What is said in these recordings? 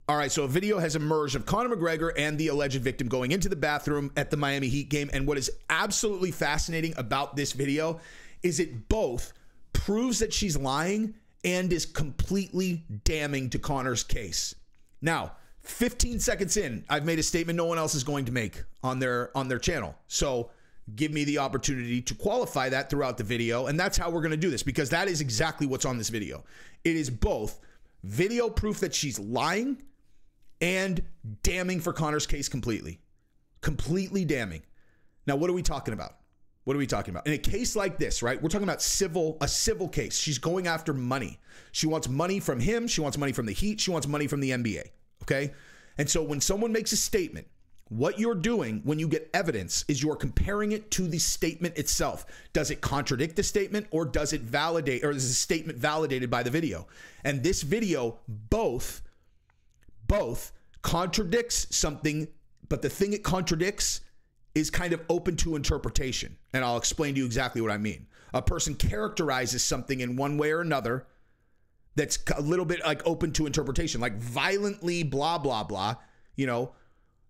All right, so a video has emerged of Conor McGregor and the alleged victim going into the bathroom at the Miami Heat game. And what is absolutely fascinating about this video is it both proves that she's lying and is completely damning to Conor's case. Now, 15 seconds in, I've made a statement no one else is going to make on their channel. So give me the opportunity to qualify that throughout the video. And that's how we're going to do this, because that is exactly what's on this video. It is both video proof that she's lying and damning for Conor's case completely. Completely damning. Now, what are we talking about? What are we talking about? In a case like this, right? We're talking about a civil case. She's going after money. She wants money from him. She wants money from the Heat. She wants money from the NBA. Okay? And so when someone makes a statement, what you're doing when you get evidence is you're comparing it to the statement itself. Does it contradict the statement, or does it validate, or is the statement validated by the video? And this video both contradicts something, but the thing it contradicts is kind of open to interpretation. And I'll explain to you exactly what I mean. A person characterizes something in one way or another that's a little bit like open to interpretation, like violently blah, blah, blah,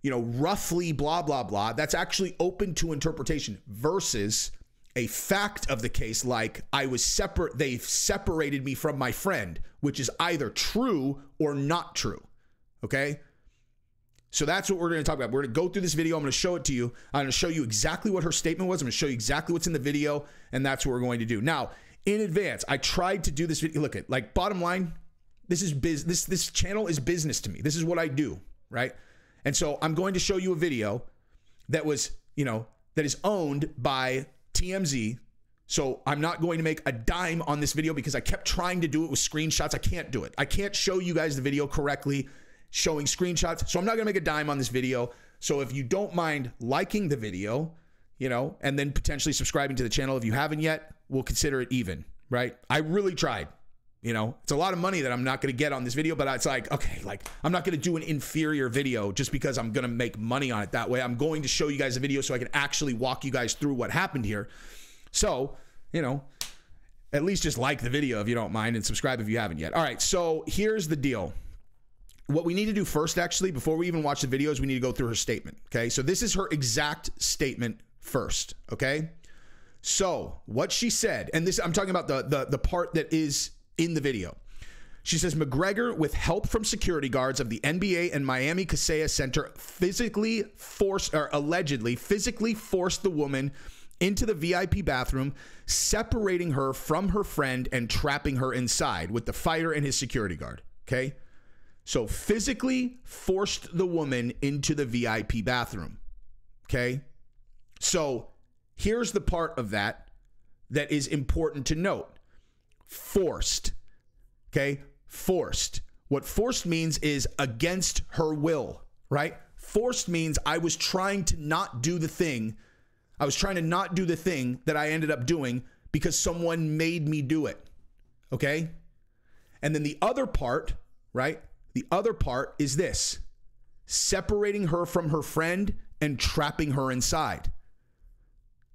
roughly blah, blah, blah. That's actually open to interpretation versus a fact of the case, like they separated me from my friend, which is either true or not true. Okay? So that's what we're going to talk about. We're going to go through this video. I'm going to show it to you. I'm going to show you exactly what her statement was. I'm going to show you exactly what's in the video, and that's what we're going to do. Now, in advance, I tried to do this video. Look, like, bottom line, this channel is business to me. This is what I do, right? And so I'm going to show you a video that was, that is owned by TMZ. So I'm not going to make a dime on this video because I kept trying to do it with screenshots. I can't do it. I can't show you guys the video correctly showing screenshots. So I'm not going to make a dime on this video. So if you don't mind liking the video, and then potentially subscribing to the channel if you haven't yet, we'll consider it even, right? I really tried. It's a lot of money that I'm not going to get on this video, but it's like, okay, like, I'm not going to do an inferior video just because I'm going to make money on it that way. I'm going to show you guys a video so I can actually walk you guys through what happened here. So, at least just like the video if you don't mind, and subscribe if you haven't yet. All right, so here's the deal. What we need to do first, actually, before we even watch the videos, we need to go through her statement, okay? So this is her exact statement first, okay? So what she said, and this, I'm talking about the part that is in the video. She says, McGregor, with help from security guards of the NBA and Miami Kaseya Center, allegedly physically forced the woman into the VIP bathroom, separating her from her friend and trapping her inside with the fighter and his security guard, okay? So physically forced the woman into the VIP bathroom, okay? So here's the part of that is important to note. Forced, okay? Forced. What forced means is against her will, right? Forced means I was trying to not do the thing. I was trying to not do the thing that I ended up doing because someone made me do it, okay? And then the other part, right? The other part is this: separating her from her friend and trapping her inside.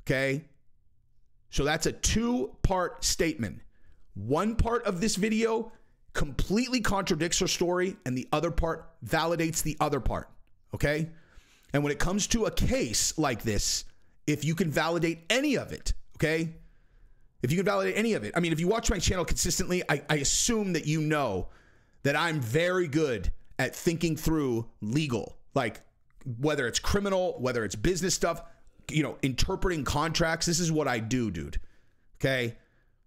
Okay? So that's a two-part statement. One part of this video completely contradicts her story, and the other part validates the other part. Okay? And when it comes to a case like this, if you can validate any of it, okay? If you can validate any of it. I mean, if you watch my channel consistently, I assume that you know that I'm very good at thinking through legal, like whether it's criminal, whether it's business stuff, interpreting contracts. This is what I do, dude. Okay?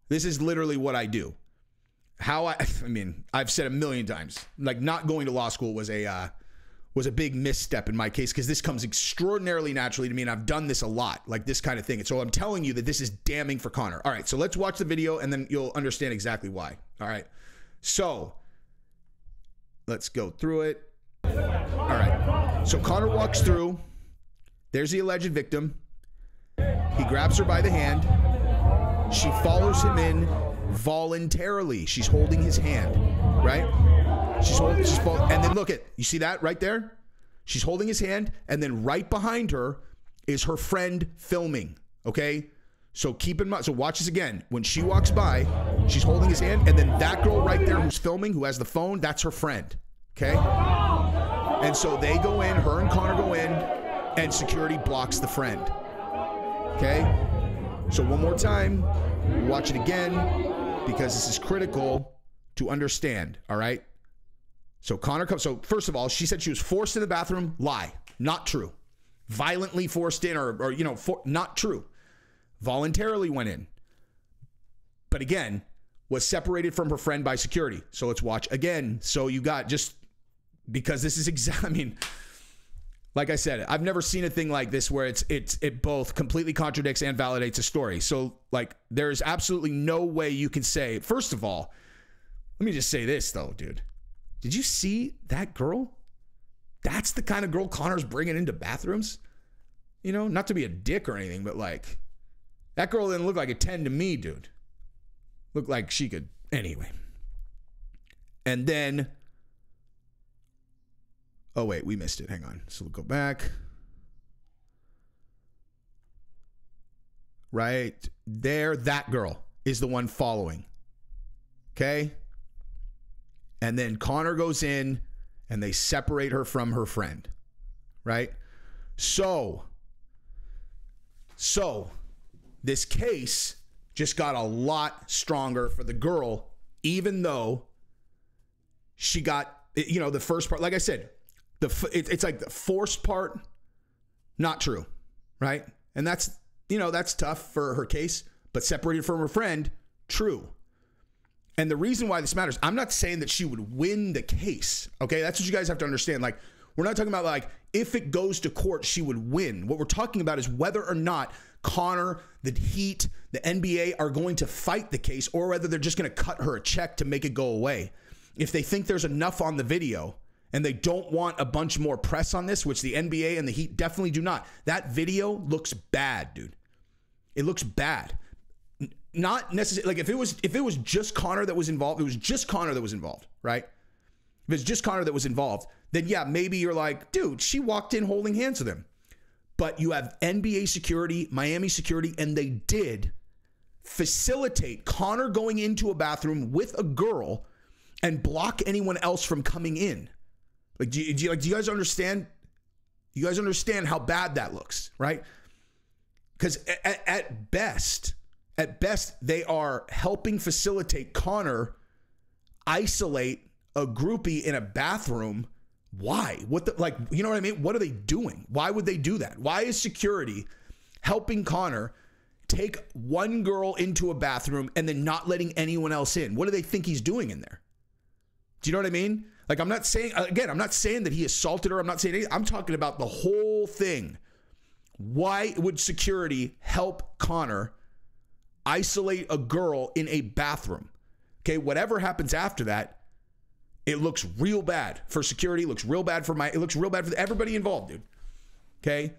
This is literally what I do. I've said a million times, like, not going to law school was a big misstep in my case, because this comes extraordinarily naturally to me, and I've done this a lot, like this kind of thing. And so I'm telling you that this is damning for Conor. All right, so let's watch the video, and then you'll understand exactly why. All right, so let's go through it. All right, so Conor walks through. There's the alleged victim. He grabs her by the hand. She follows him in voluntarily. She's holding his hand, right? And then look you see that right there? She's holding his hand, and then right behind her is her friend filming, okay? So keep in mind, so watch this again. When she walks by, she's holding his hand, and then that girl right there who's filming, who has the phone, that's her friend, okay? And so they go in, her and Conor go in, and security blocks the friend. Okay? So one more time, watch it again, because this is critical to understand, all right? So Conor comes, so first of all, she said she was forced in the bathroom. Lie. Not true. Violently forced in or not true. Voluntarily went in. But again, was separated from her friend by security. So let's watch again. So you got just, because this is I mean, like I said, I've never seen a thing like this where it both completely contradicts and validates a story. So like, there's absolutely no way you can say, first of all, let me just say this though, dude. Did you see that girl? That's the kind of girl Conor's bringing into bathrooms. You know, not to be a dick or anything, but like, that girl didn't look like a 10 to me, dude. Looked like she could, anyway. And then, oh wait, we missed it. Hang on. So we'll go back. Right there, that girl is the one following. Okay? And then Conor goes in and they separate her from her friend. Right? So this case just got a lot stronger for the girl, even though she got, you know, the first part, like I said, it's like the forced part, not true, right? And that's, you know, that's tough for her case, but separated from her friend, true. And the reason why this matters, I'm not saying that she would win the case, okay? That's what you guys have to understand. Like, we're not talking about like, if it goes to court, she would win. What we're talking about is whether or not Conor, the Heat, the NBA are going to fight the case, or whether they're just going to cut her a check to make it go away. If they think there's enough on the video and they don't want a bunch more press on this, which the NBA and the Heat definitely do not. That video looks bad, dude. It looks bad. Not necessarily, like if it was just Conor that was involved, it was just Conor that was involved, right? If it's just Conor that was involved, then yeah, maybe you're like, dude, she walked in holding hands with him. But you have NBA security, Miami security, and they did facilitate Conor going into a bathroom with a girl and block anyone else from coming in. Like, do you guys understand? You guys understand how bad that looks, right? Because at best, they are helping facilitate Conor isolate a groupie in a bathroom. Why? What the, like, you know what I mean? What are they doing? Why would they do that? Why is security helping Conor take one girl into a bathroom and then not letting anyone else in? What do they think he's doing in there? Do you know what I mean? Like, I'm not saying, again, I'm not saying that he assaulted her. I'm not saying anything. I'm talking about the whole thing. Why would security help Conor isolate a girl in a bathroom? Okay, whatever happens after that, it looks real bad for security. It looks real bad for everybody involved, dude. Okay?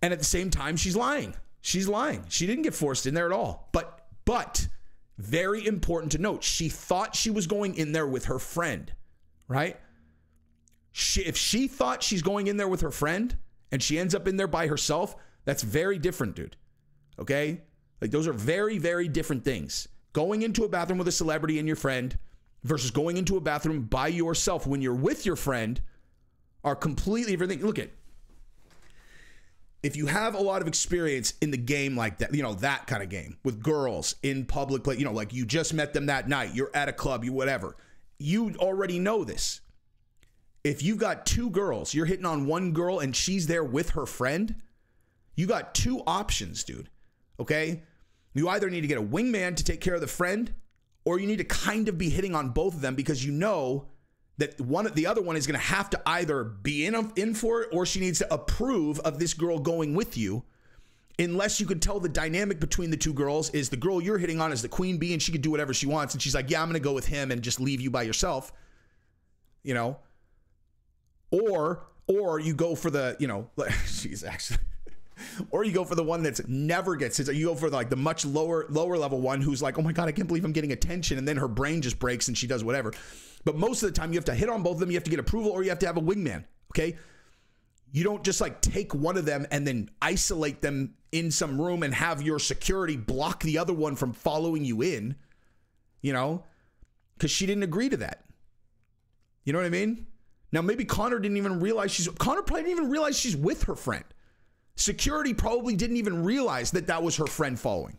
And at the same time, she's lying. She's lying. She didn't get forced in there at all. But very important to note, she thought she was going in there with her friend, right? If she thought she's going in there with her friend and she ends up in there by herself, that's very different, dude. Okay? Like, those are very, very different things. Going into a bathroom with a celebrity and your friend versus going into a bathroom by yourself when you're with your friend are completely different things. Look at, if you have a lot of experience in the game like that, you know, that kind of game with girls in public, you know, like you just met them that night, you're at a club, you whatever, you already know this. If you've got two girls, you're hitting on one girl and she's there with her friend, you got two options, dude. Okay? You either need to get a wingman to take care of the friend, or you need to kind of be hitting on both of them, because you know that the other one is going to have to either be in for it, or she needs to approve of this girl going with you. Unless you could tell the dynamic between the two girls is the girl you're hitting on is the queen bee and she could do whatever she wants. And she's like, yeah, I'm going to go with him and just leave you by yourself, you know? Or you go for the, you know, she's actually, or you go for the one that's never gets it. You go for like the much lower level one who's like, oh my God, I can't believe I'm getting attention. And then her brain just breaks and she does whatever. But most of the time you have to hit on both of them. You have to get approval, or you have to have a wingman. Okay. You don't just like take one of them and then isolate them in some room and have your security block the other one from following you in, you know, because she didn't agree to that. You know what I mean? Now, maybe Conor probably didn't even realize she's with her friend. Security probably didn't even realize that that was her friend following.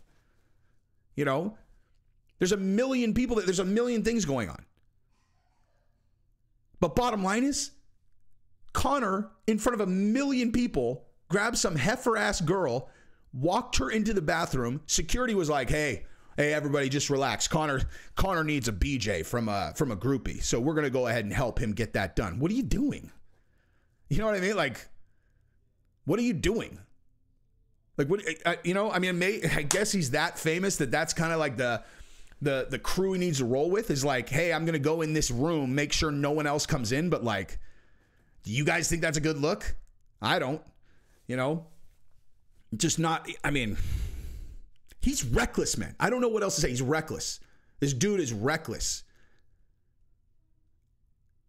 You know, there's a million people, there's a million things going on. But bottom line is, Conor, in front of a million people, grabbed some heifer-ass girl, walked her into the bathroom. Security was like, hey, everybody, just relax. Conor needs a BJ from a groupie, so we're going to go ahead and help him get that done. What are you doing? You know what I mean? Like, what are you doing? Like, what, you know, I mean, I guess he's that famous that's kind of like the crew he needs to roll with is like, hey, I'm going to go in this room, make sure no one else comes in. But like, do you guys think that's a good look? I don't, you know, just not, I mean, he's reckless, man. I don't know what else to say. He's reckless. This dude is reckless.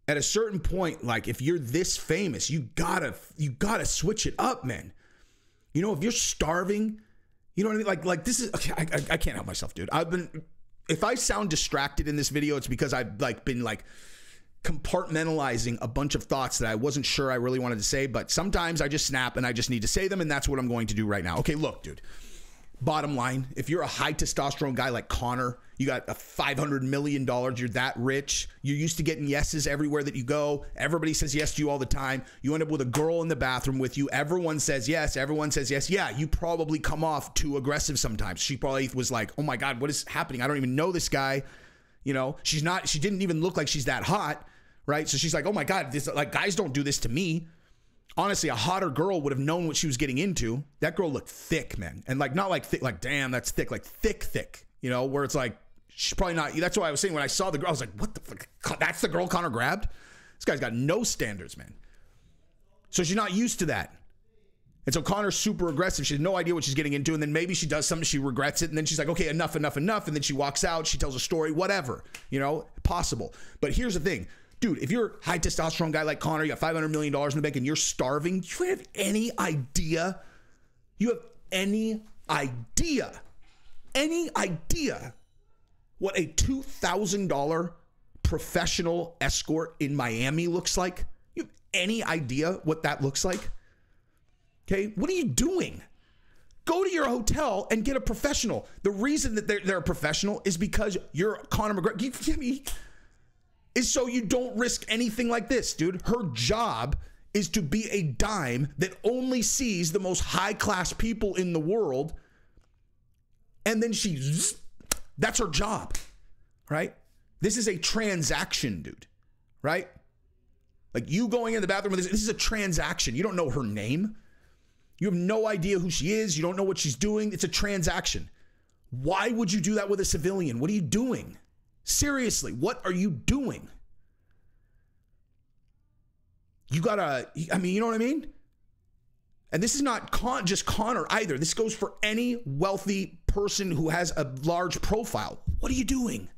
At a certain point, like if you're this famous, you gotta switch it up, man. You know, if you're starving, you know what I mean? Like this is, okay, I can't help myself, dude. If I sound distracted in this video, it's because I've been compartmentalizing a bunch of thoughts that I wasn't sure I really wanted to say, but sometimes I just snap and I just need to say them, and that's what I'm going to do right now. Okay, look, dude. Bottom line, if you're a high testosterone guy like Conor, you got a $500 million, you're that rich, you're used to getting yeses everywhere that you go, everybody says yes to you all the time, you end up with a girl in the bathroom with you, everyone says yes, yeah, you probably come off too aggressive sometimes. She probably was like, oh my God, what is happening? I don't even know this guy. You know, she didn't even look like she's that hot, right? So she's like, oh my God, guys don't do this to me. Honestly, a hotter girl would have known what she was getting into. That girl looked thick, man. And not like thick, like, damn, that's thick, like thick, you know, where it's like, she's probably not. That's why I was saying when I saw the girl, I was like, what the fuck? That's the girl Conor grabbed? This guy's got no standards, man. So she's not used to that. And so Conor's super aggressive. She has no idea what she's getting into. And then maybe she does something, she regrets it. And then she's like, okay, enough. And then she walks out, she tells a story, whatever, you know, possible. But here's the thing. Dude, if you're a high testosterone guy like Conor, you got $500 million in the bank and you're starving, do you have any idea? You have any idea what a $2,000 professional escort in Miami looks like? You have any idea what that looks like? Okay, what are you doing? Go to your hotel and get a professional. The reason that they're a professional is because you're Conor McGregor. You get me? Is so you don't risk anything like this, dude. Her job is to be a dime that only sees the most high-class people in the world, and then that's her job, right? This is a transaction, dude, right? Like you going in the bathroom with this is a transaction. You don't know her name. You have no idea who she is. You don't know what she's doing. It's a transaction. Why would you do that with a civilian? What are you doing? Seriously, what are you doing? You gotta, I mean, you know what I mean? And this is not just Conor either. This goes for any wealthy person who has a large profile. What are you doing?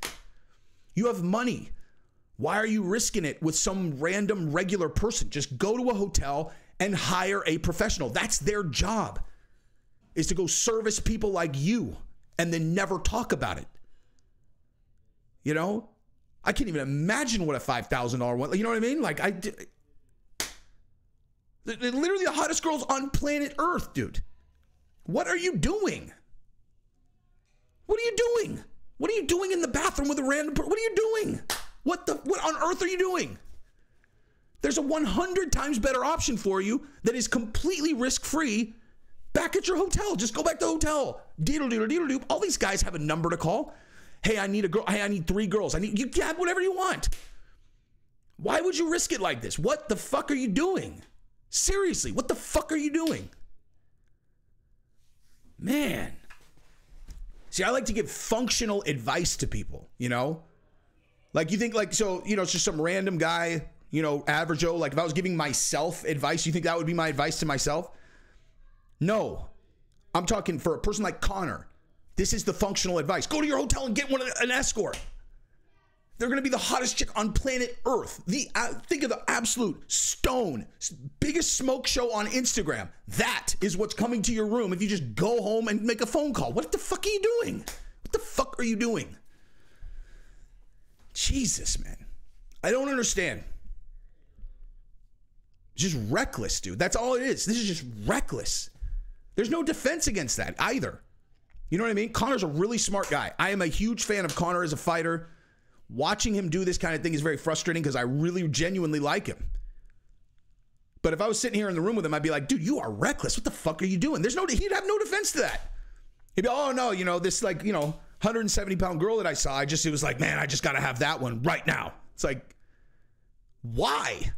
You have money. Why are you risking it with some random regular person? Just go to a hotel and hire a professional. That's their job, is to go service people like you and then never talk about it. You know, I can't even imagine what a $5,000 one. You know what I mean? Like literally the hottest girls on planet Earth, dude. What are you doing? What are you doing? What are you doing in the bathroom with a random person? What are you doing? What on earth are you doing? There's a 100 times better option for you that is completely risk-free back at your hotel. Just go back to the hotel. Deedle. All these guys have a number to call. Hey, I need a girl. Hey, I need 3 girls. You have whatever you want. Why would you risk it like this? What the fuck are you doing? Seriously, what the fuck are you doing? Man. See, I like to give functional advice to people, you know? Like you think so, you know, it's just some random guy, you know, average Joe. Like if I was giving myself advice, you think that would be my advice to myself? No. I'm talking for a person like Conor. This is the functional advice. Go to your hotel and get an escort. They're going to be the hottest chick on planet Earth. Think of the absolute biggest smoke show on Instagram. That is what's coming to your room if you just go home and make a phone call. What the fuck are you doing? What the fuck are you doing? Jesus, man. I don't understand. Just reckless, dude. That's all it is. This is just reckless. There's no defense against that either. You know what I mean? Conor's a really smart guy. I am a huge fan of Conor as a fighter. Watching him do this kind of thing is very frustrating because I really genuinely like him. But if I was sitting here in the room with him, I'd be like, dude, you are reckless. What the fuck are you doing? He'd have no defense to that. He'd be, oh no, this 170-pound girl that I saw, it was like, man, I just got to have that one right now. It's like, why?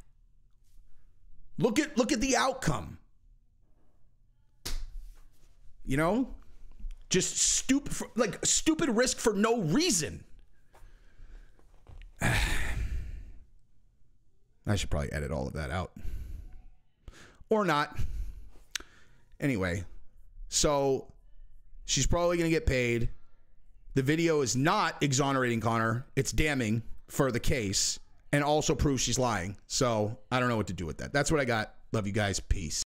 Look at the outcome. Just stupid risk for no reason. I should probably edit all of that out. Or not. Anyway, so she's probably going to get paid. The video is not exonerating Conor. It's damning for the case and also proves she's lying. So I don't know what to do with that. That's what I got. Love you guys. Peace.